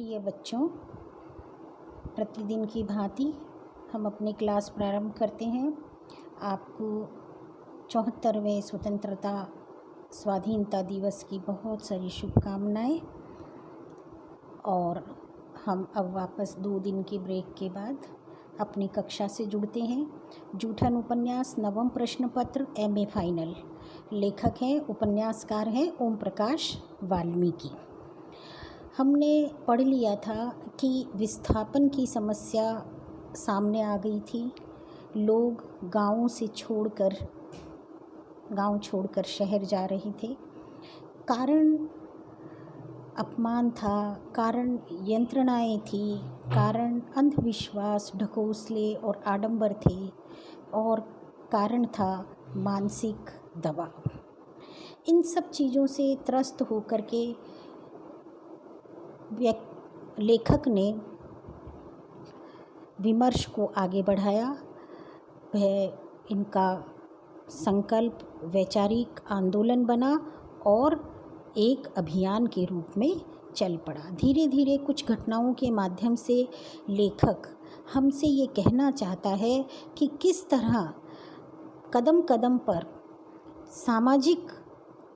प्रिय बच्चों, प्रतिदिन की भांति हम अपनी क्लास प्रारंभ करते हैं। आपको 74वें स्वतंत्रता स्वाधीनता दिवस की बहुत सारी शुभकामनाएं। और हम अब वापस 2 दिन के ब्रेक के बाद अपनी कक्षा से जुड़ते हैं। जूठन उपन्यास नवम प्रश्न पत्र MA फाइनल। लेखक हैं, उपन्यासकार हैं ओम प्रकाश वाल्मीकि। हमने पढ़ लिया था कि विस्थापन की समस्या सामने आ गई थी। लोग गाँव छोड़कर शहर जा रहे थे। कारण अपमान था, कारण यंत्रणाएं थी, कारण अंधविश्वास, ढकोसले और आडंबर थे, और कारण था मानसिक दबाव। इन सब चीज़ों से त्रस्त होकर के लेखक ने विमर्श को आगे बढ़ाया। वह इनका संकल्प वैचारिक आंदोलन बना और एक अभियान के रूप में चल पड़ा। धीरे धीरे कुछ घटनाओं के माध्यम से लेखक हमसे ये कहना चाहता है कि किस तरह कदम कदम पर सामाजिक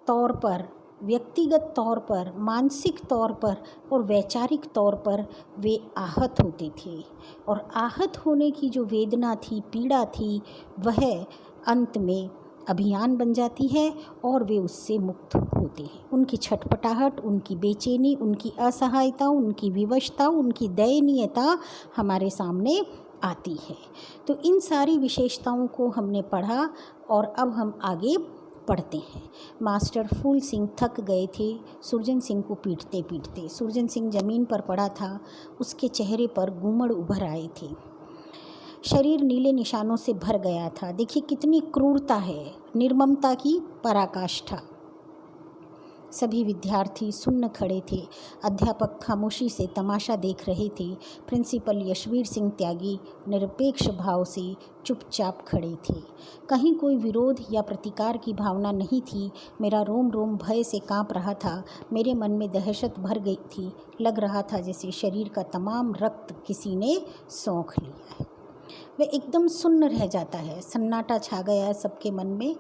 तौर पर, व्यक्तिगत तौर पर, मानसिक तौर पर और वैचारिक तौर पर वे आहत होते थे। और आहत होने की जो वेदना थी, पीड़ा थी, वह अंत में अभियान बन जाती है और वे उससे मुक्त होते हैं। उनकी छटपटाहट, उनकी बेचैनी, उनकी असहायता, उनकी विवशता, उनकी दयनीयता हमारे सामने आती है। तो इन सारी विशेषताओं को हमने पढ़ा और अब हम आगे पढ़ते हैं। मास्टर फूल सिंह थक गए थे सुरजन सिंह को पीटते पीटते। सुरजन सिंह जमीन पर पड़ा था, उसके चेहरे पर घूमड़ उभर आए थे, शरीर नीले निशानों से भर गया था। देखिए कितनी क्रूरता है, निर्ममता की पराकाष्ठा। सभी विद्यार्थी सुन्न खड़े थे। अध्यापक खामोशी से तमाशा देख रहे थे। प्रिंसिपल यशवीर सिंह त्यागी निरपेक्ष भाव से चुपचाप खड़े थे। कहीं कोई विरोध या प्रतिकार की भावना नहीं थी। मेरा रोम रोम भय से कांप रहा था। मेरे मन में दहशत भर गई थी। लग रहा था जैसे शरीर का तमाम रक्त किसी ने सोख लिया है। वह एकदम सुन्न रह जाता है। सन्नाटा छा गया है सबके मन में।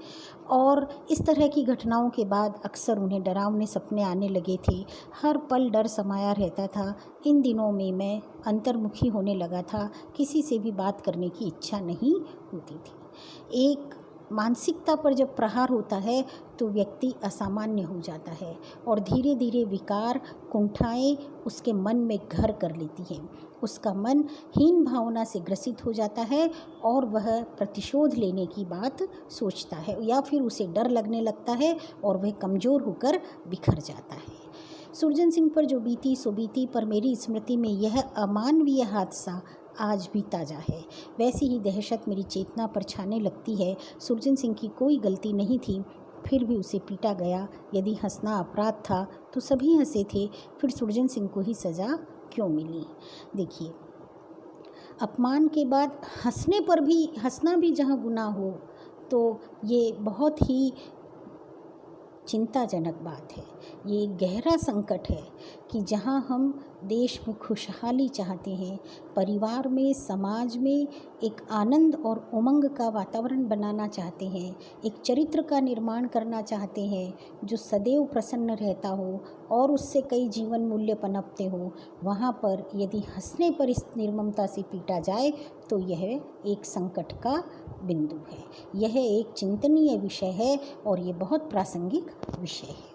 और इस तरह की घटनाओं के बाद अक्सर उन्हें डरावने सपने आने लगे थे। हर पल डर समाया रहता था। इन दिनों में मैं अंतर्मुखी होने लगा था। किसी से भी बात करने की इच्छा नहीं होती थी। एक मानसिकता पर जब प्रहार होता है तो व्यक्ति असामान्य हो जाता है और धीरे धीरे विकार, कुंठाएं उसके मन में घर कर लेती हैं। उसका मन हीन भावना से ग्रसित हो जाता है और वह प्रतिशोध लेने की बात सोचता है, या फिर उसे डर लगने लगता है और वह कमज़ोर होकर बिखर जाता है। सुरजन सिंह पर जो बीती सो बीती, पर मेरी स्मृति में यह अमानवीय हादसा आज भी ताज़ा है। वैसी ही दहशत मेरी चेतना पर छाने लगती है। सुरजन सिंह की कोई गलती नहीं थी, फिर भी उसे पीटा गया। यदि हंसना अपराध था तो सभी हंसे थे, फिर सुरजन सिंह को ही सज़ा क्यों मिली? देखिए, अपमान के बाद हंसना भी जहाँ गुनाह हो तो ये बहुत ही चिंताजनक बात है। ये एक गहरा संकट है कि जहाँ हम देश में खुशहाली चाहते हैं, परिवार में, समाज में एक आनंद और उमंग का वातावरण बनाना चाहते हैं, एक चरित्र का निर्माण करना चाहते हैं जो सदैव प्रसन्न रहता हो और उससे कई जीवन मूल्य पनपते हो, वहाँ पर यदि हंसने पर इस निर्ममता से पीटा जाए तो यह एक संकट का बिंदु है। यह एक चिंतनीय विषय है और ये बहुत प्रासंगिक विषय है।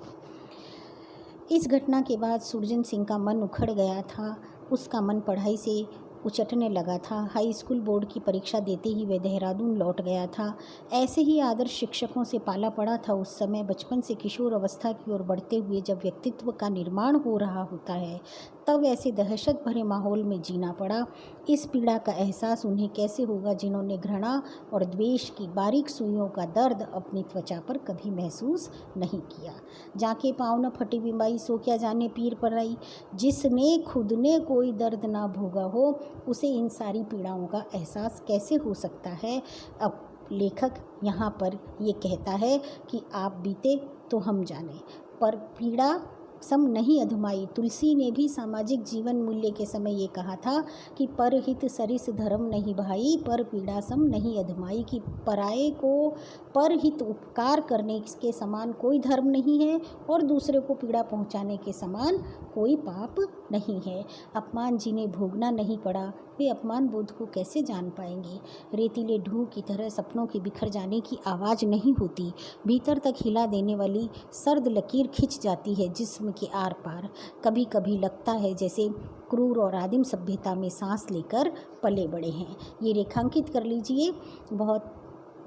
इस घटना के बाद सुरजन सिंह का मन उखड़ गया था। उसका मन पढ़ाई से उचटने लगा था। हाई स्कूल बोर्ड की परीक्षा देते ही वह देहरादून लौट गया था। ऐसे ही आदर्श शिक्षकों से पाला पड़ा था। उस समय बचपन से किशोर अवस्था की ओर बढ़ते हुए जब व्यक्तित्व का निर्माण हो रहा होता है, तब ऐसे दहशत भरे माहौल में जीना पड़ा। इस पीड़ा का एहसास उन्हें कैसे होगा जिन्होंने घृणा और द्वेष की बारीक सुइयों का दर्द अपनी त्वचा पर कभी महसूस नहीं किया। जाके पाँव न फटी बिमाई, सो क्या जाने पीर पराई। जिसने खुद ने कोई दर्द ना भोगा हो, उसे इन सारी पीड़ाओं का एहसास कैसे हो सकता है? अब लेखक यहाँ पर ये कहता है कि आप बीते तो हम जाने, पर पीड़ा सम नहीं अधमाई। तुलसी ने भी सामाजिक जीवन मूल्य के समय ये कहा था कि परहित सरिस धर्म नहीं भाई, पर पीड़ा सम नहीं अधमाई, कि पराये को परहित उपकार करने के समान कोई धर्म नहीं है और दूसरे को पीड़ा पहुंचाने के समान कोई पाप नहीं है। अपमान जिन्हें भोगना नहीं पड़ा वे अपमान बोध को कैसे जान पाएंगे। रेतीले ढूंढ की तरह सपनों के बिखर जाने की आवाज़ नहीं होती, भीतर तक हिला देने वाली सर्द लकीर खिंच जाती है जिस्म के आर पार। कभी कभी लगता है जैसे क्रूर और आदिम सभ्यता में सांस लेकर पले बड़े हैं। ये रेखांकित कर लीजिए, बहुत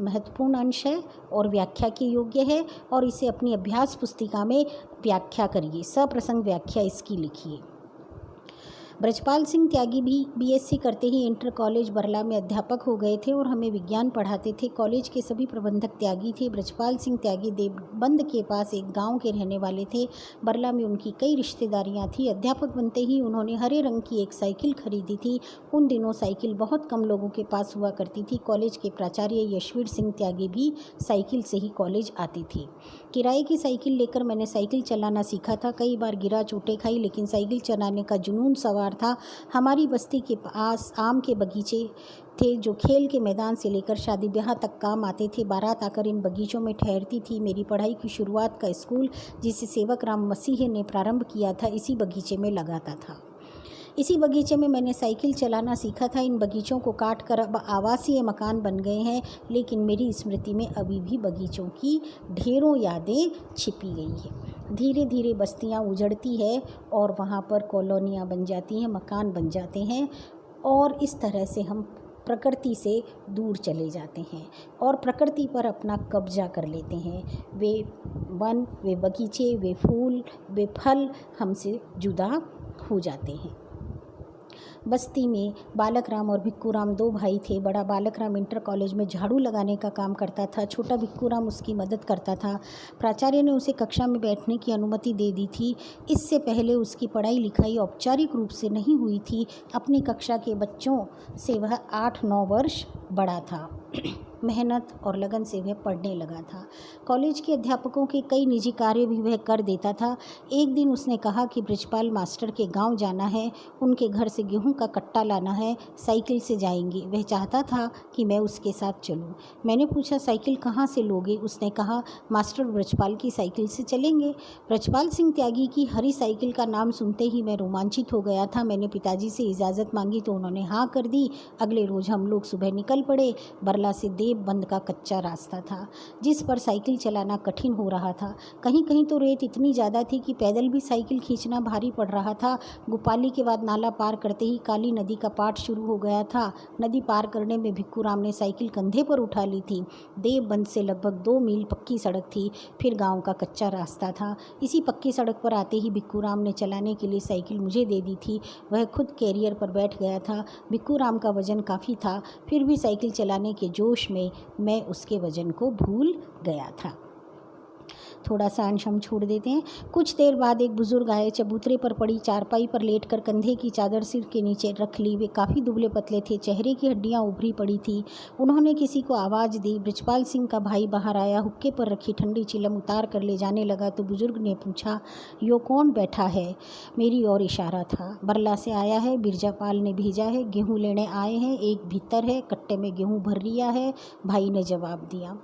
महत्वपूर्ण अंश है और व्याख्या के योग्य है, और इसे अपनी अभ्यास पुस्तिका में व्याख्या करिए, सप्रसंग व्याख्या इसकी लिखिए। ब्रजपाल सिंह त्यागी भी बीएससी करते ही इंटर कॉलेज बरला में अध्यापक हो गए थे और हमें विज्ञान पढ़ाते थे। कॉलेज के सभी प्रबंधक त्यागी थे। ब्रजपाल सिंह त्यागी देवबंद के पास एक गांव के रहने वाले थे। बरला में उनकी कई रिश्तेदारियां थी। अध्यापक बनते ही उन्होंने हरे रंग की एक साइकिल खरीदी थी। उन दिनों साइकिल बहुत कम लोगों के पास हुआ करती थी। कॉलेज के प्राचार्य यशवीर सिंह त्यागी भी साइकिल से ही कॉलेज आती थी। किराए की साइकिल लेकर मैंने साइकिल चलाना सीखा था। कई बार गिरा, चोटें खाई, लेकिन साइकिल चलाने का जुनून सवार था। हमारी बस्ती के पास आम के बगीचे थे जो खेल के मैदान से लेकर शादी ब्याह तक काम आते थे। बारात आकर इन बगीचों में ठहरती थी। मेरी पढ़ाई की शुरुआत का स्कूल, जिसे सेवक राम मसीह ने प्रारंभ किया था, इसी बगीचे में लगाता था। इसी बगीचे में मैंने साइकिल चलाना सीखा था। इन बगीचों को काट कर अब आवासीय मकान बन गए हैं, लेकिन मेरी स्मृति में अभी भी बगीचों की ढेरों यादें छिपी गई है। धीरे धीरे बस्तियां उजड़ती है और वहाँ पर कॉलोनियाँ बन जाती हैं, मकान बन जाते हैं, और इस तरह से हम प्रकृति से दूर चले जाते हैं और प्रकृति पर अपना कब्जा कर लेते हैं। वे वन, वे बगीचे, वे फूल, वे फल हमसे जुदा हो जाते हैं। बस्ती में बालक राम और भिक्खू राम दो भाई थे। बड़ा बालक राम इंटर कॉलेज में झाड़ू लगाने का काम करता था। छोटा भिक्खू राम उसकी मदद करता था। प्राचार्य ने उसे कक्षा में बैठने की अनुमति दे दी थी। इससे पहले उसकी पढ़ाई लिखाई औपचारिक रूप से नहीं हुई थी। अपनी कक्षा के बच्चों से वह 8-9 वर्ष बड़ा था। मेहनत और लगन से वह पढ़ने लगा था। कॉलेज के अध्यापकों के कई निजी कार्य भी वह कर देता था। एक दिन उसने कहा कि ब्रजपाल मास्टर के गांव जाना है, उनके घर से गेहूं का कट्टा लाना है, साइकिल से जाएंगे। वह चाहता था कि मैं उसके साथ चलूं। मैंने पूछा, साइकिल कहाँ से लोगे? उसने कहा, मास्टर ब्रजपाल की साइकिल से चलेंगे। ब्रजपाल सिंह त्यागी की हरी साइकिल का नाम सुनते ही मैं रोमांचित हो गया था। मैंने पिताजी से इजाज़त मांगी तो उन्होंने हाँ कर दी। अगले रोज़ हम लोग सुबह निकल पड़े। बरला से बंद का कच्चा रास्ता था जिस पर साइकिल चलाना कठिन हो रहा था। कहीं कहीं तो रेत इतनी ज़्यादा थी कि पैदल भी साइकिल खींचना भारी पड़ रहा था। गोपाली के बाद नाला पार करते ही काली नदी का पाठ शुरू हो गया था। नदी पार करने में भिक्खू राम ने साइकिल कंधे पर उठा ली थी। देवबंद से लगभग 2 मील पक्की सड़क थी, फिर गाँव का कच्चा रास्ता था। इसी पक्की सड़क पर आते ही भिक्खू राम ने चलाने के लिए साइकिल मुझे दे दी थी। वह खुद कैरियर पर बैठ गया था। भिक्खू राम का वजन काफ़ी था, फिर भी साइकिल चलाने के जोश में मैं उसके वजन को भूल गया था। थोड़ा सा अंश हम छोड़ देते हैं। कुछ देर बाद एक बुजुर्ग आए। चबूतरे पर पड़ी चारपाई पर लेटकर कंधे की चादर सिर के नीचे रख ली। वे काफ़ी दुबले पतले थे, चेहरे की हड्डियां उभरी पड़ी थी। उन्होंने किसी को आवाज़ दी। ब्रजपाल सिंह का भाई बाहर आया। हुक्के पर रखी ठंडी चिलम उतार कर ले जाने लगा तो बुजुर्ग ने पूछा, यो कौन बैठा है? मेरी ओर इशारा था। बरला से आया है, बिरजापाल ने भेजा है, गेहूँ लेने आए हैं, एक भीतर है, कट्टे में गेहूँ भर लिया है, भाई ने जवाब दिया।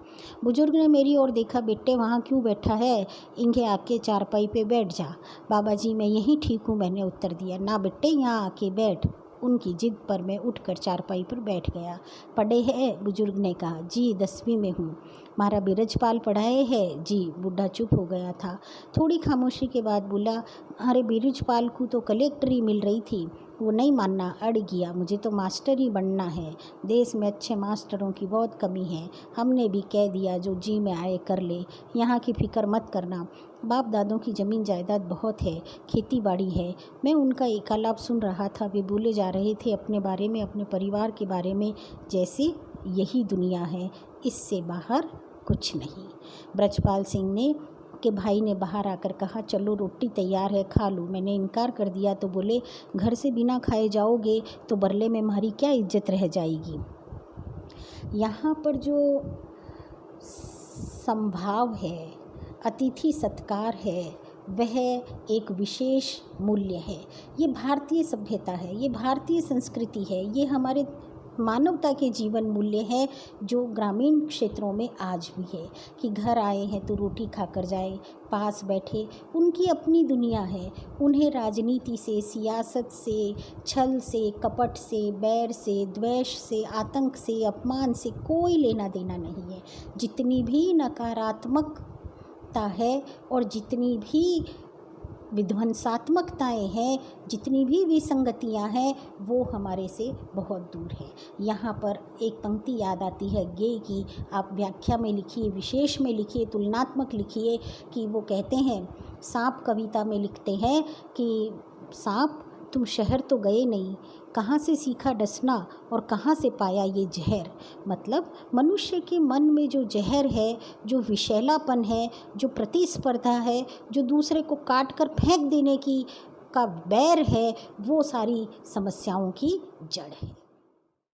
बुजुर्ग ने मेरी ओर देखा। बेटे वहाँ क्यों बैठा है? इंगे आके चारपाई पे बैठ जा। बाबा जी मैं यहीं ठीक हूँ, मैंने उत्तर दिया। ना बेटे यहाँ आके बैठ। उनकी जिद पर मैं उठकर चारपाई पर बैठ गया। पढ़े है? बुजुर्ग ने कहा। जी 10वीं में हूँ। मारा बिरजपाल पढ़ाए है? जी। बूढ़ा चुप हो गया था। थोड़ी खामोशी के बाद बोला, अरे बिरजपाल को तो कलेक्टरी मिल रही थी, वो नहीं मानना, अड़ गया। मुझे तो मास्टर ही बनना है। देश में अच्छे मास्टरों की बहुत कमी है। हमने भी कह दिया जो जी में आए कर ले, यहाँ की फिक्र मत करना। बाप दादों की ज़मीन जायदाद बहुत है, खेती बाड़ी है। मैं उनका एकालाप सुन रहा था। वे बोले जा रहे थे अपने बारे में, अपने परिवार के बारे में, जैसे यही दुनिया है, इससे बाहर कुछ नहीं। ब्रजपाल सिंह ने के भाई ने बाहर आकर कहा, चलो रोटी तैयार है, खा लो। मैंने इनकार कर दिया तो बोले, घर से बिना खाए जाओगे तो बरले में हमारी क्या इज्जत रह जाएगी। यहाँ पर जो संभाव है, अतिथि सत्कार है, वह एक विशेष मूल्य है। ये भारतीय सभ्यता है, ये भारतीय संस्कृति है, ये हमारे मानवता के जीवन मूल्य है जो ग्रामीण क्षेत्रों में आज भी है कि घर आए हैं तो रोटी खाकर जाए, पास बैठे, उनकी अपनी दुनिया है। उन्हें राजनीति से, सियासत से, छल से, कपट से, बैर से, द्वेष से, आतंक से, अपमान से कोई लेना देना नहीं है। जितनी भी नकारात्मकता है और जितनी भी विध्वंसात्मकताएं हैं, जितनी भी विसंगतियां हैं, वो हमारे से बहुत दूर है। यहाँ पर एक पंक्ति याद आती है गे की, आप व्याख्या में लिखिए, विशेष में लिखिए, तुलनात्मक लिखिए कि वो कहते हैं, सांप कविता में लिखते हैं कि सांप तुम शहर तो गए नहीं, कहाँ से सीखा डसना और कहाँ से पाया ये जहर। मतलब मनुष्य के मन में जो जहर है, जो विषैलापन है, जो प्रतिस्पर्धा है, जो दूसरे को काट कर फेंक देने की का बैर है, वो सारी समस्याओं की जड़ है।